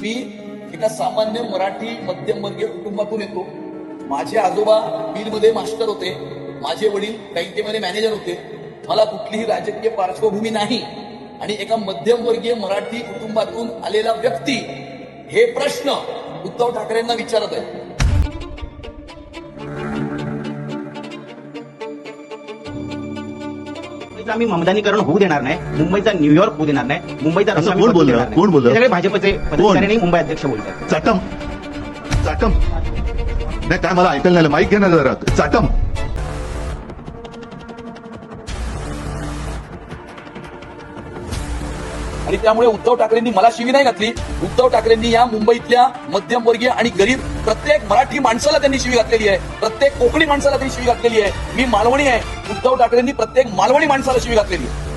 मी एका सामान्य मराठी मध्यमवर्गीय कुटुंबातून येतो. माझे आजोबा मिलमध्ये मास्टर होते, माझे वडील बँकेमध्ये मॅनेजर होते. मला कुठलीही राजकीय पार्श्वभूमी नाही आणि एका मध्यमवर्गीय मराठी कुटुंबातून आलेला व्यक्ती हे प्रश्न उद्धव ठाकरेंना विचारत आहे. आम्ही ममदानीकरण होऊ देणार नाही, मुंबईचा न्यूयॉर्क होऊ देणार नाही, मुंबईचा असं रंग कोण आम्ही बोललं? बदलू देणार कोण बोललं? नाही. हे सगळे भाजपचे पदाधिकारी मुंबई अध्यक्ष बोलतात. चाटम चाटम नाही काय मला ऐकायला नाही, माईक घे ना जरा. चाटम आणि त्यामुळे उद्धव ठाकरेंनी मला शिवी नाही घातली. उद्धव ठाकरेंनी या मुंबईतल्या मध्यमवर्गीय आणि गरीब प्रत्येक मराठी माणसाला त्यांनी शिवी घातलेली आहे, प्रत्येक कोकणी माणसाला त्यांनी शिवी घातलेली आहे. मी मालवणी आहे, उद्धव ठाकरेंनी प्रत्येक मालवणी माणसाला शिवी घातलेली आहे.